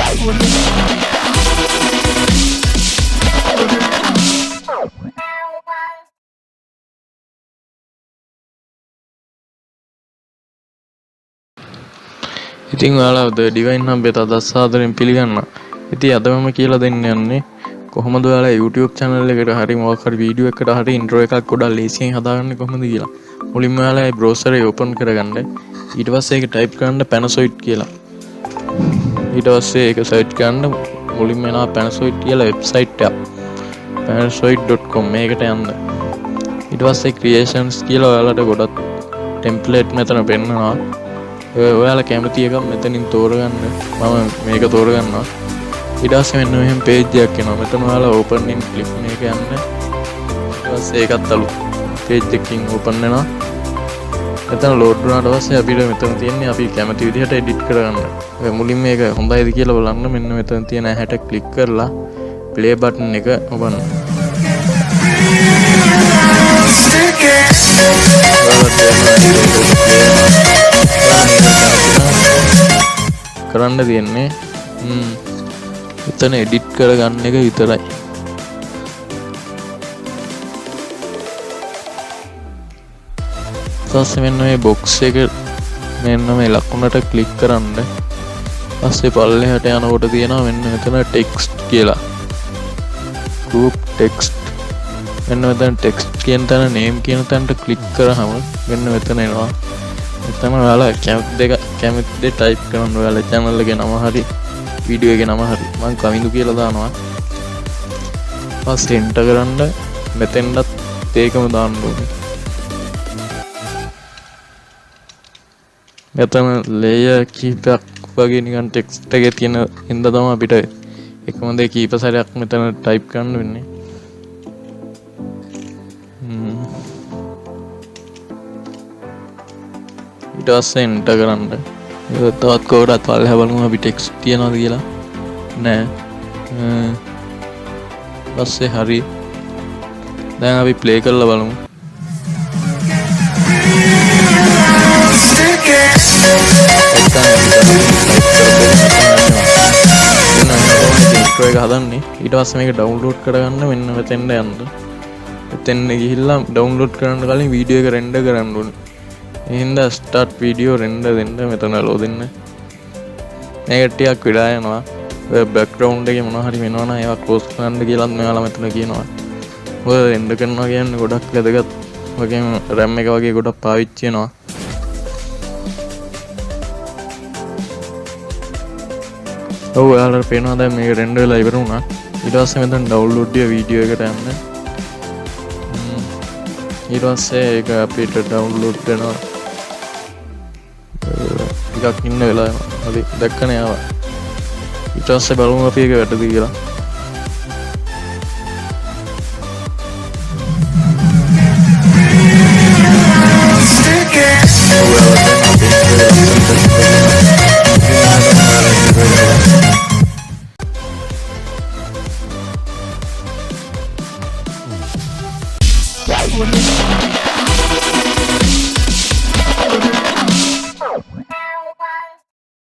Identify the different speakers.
Speaker 1: ඉතින් ඔයාලා ඩිවයින් හම්බෙත අදස්සාදරෙන් පිළිගන්න. ඉතින් අද මම කියලා දෙන්න යන්නේ කොහොමද ඔයාලා YouTube channel එකට හරි මොකක් හරි වීඩියෝ එකකට හරි intro එකක් ගොඩක් ලේසියෙන් හදාගන්නේ කොහොමද කියලා. මුලින්ම ඔයාලා මේ browser එක open කරගන්න. ඊට පස්සේ ඒක type කරන්න Panasonic කියලා. ඊට පස්සේ ඒක search කරන්න මුලින්ම එනවා Panasonic කියලා website එක. panasonic.com මේකට යන්න. ඊට පස්සේ creations කියලා ඔයාලට ගොඩක් template මෙතන පෙන්නනවා. ඔයාලා කැමති එකක් මෙතනින් තෝරගන්න. මම මේක තෝරගන්නවා. ඊට පස්සේ මෙන්න මෙහෙම page එකක් එනවා. මෙතන ඔයාලා open in click මේක යන්න. ඊට පස්සේ ඒකත් අලුත් page එකකින් open වෙනවා. මෙතන load වුණාට පස්සේ අපිට මෙතන තියෙන්නේ අපි කැමති විදිහට edit කරගන්න. ඔය මුලින් මේක හොඳයිද කියලා බලන්න මෙන්න මෙතන තියෙන ඇහැට click කරලා play button එක ඔබන්න. කරන්න තියෙන්නේ එතන edit කරගන්න එක විතරයි. ඊපස්සේ මෙන්න මේ box එක මෙන්න මේ ලකුණට click කරන්න. ඊපස්සේ පල්ලෙහාට යනකොට තියෙනවා මෙන්න මෙතන text කියලා. group text. මෙන්න මෙතන text කියන තැන name කියන තැනට click කරාම මෙන්න මෙතන එනවා. මෙතන ඔයාලා කැමති දේ type කරන්න. ඔයාලා channel එකේ නම හරි video එකේ නම හරි මම කවිඳු කියලා දානවා. ඊපස්සේ enter කරන්න මෙතෙන්වත් ඒකම දාන්න ඕනේ. මෙතන layer කීපයක් වගේ නිකන් text එකේ තියෙන හින්දා තමයි අපිට එකම දේ කීප සැරයක් මෙතන type කරන්න වෙන්නේ. ඊට පස්සේ enter කරන්න. තවත් කවුරුත් පල්ලෙහා බලමු අපි text තියනවද කියලා. නෑ. පස්සේ හරි. දැන් අපි play කරලා බලමු. intro එක හදන්නේ. ඊට පස්සේ මේක download කරගන්න මෙන්න මෙතෙන්ට යන්න. මෙතෙන් ගිහිල්ලා download කරන්න කලින් වීඩියෝ එක render කරන්න ඕනේ. එහෙනම් start video render දෙන්න මෙතන loading එක. මේක ටිකක් විඩා යනවා. ඔය background එකේ මොනවා හරි වෙනවා නම් ඒවා close කරන්න කියලාත් මෙයාලා මෙතන කියනවා. ඔය render කරනවා කියන්නේ ගොඩක් වැදගත්. වගේම RAM එක වගේ ගොඩක් පාවිච්චි වෙනවා. ඔව් ඔයාලට පේනවා දැන් මේක render වෙලා ඉවර වුණා. ඊට පස්සේ මෙතන download your video එකට යන්න. ඊට පස්සේ ඒක අපිට download වෙනවා. ටිකක් ඉන්න වෙලා යනවා. හරි දැක්කනේ ආවා. ඊට පස්සේ බලමු අපි ඒක වැටද කියලා.
Speaker 2: What is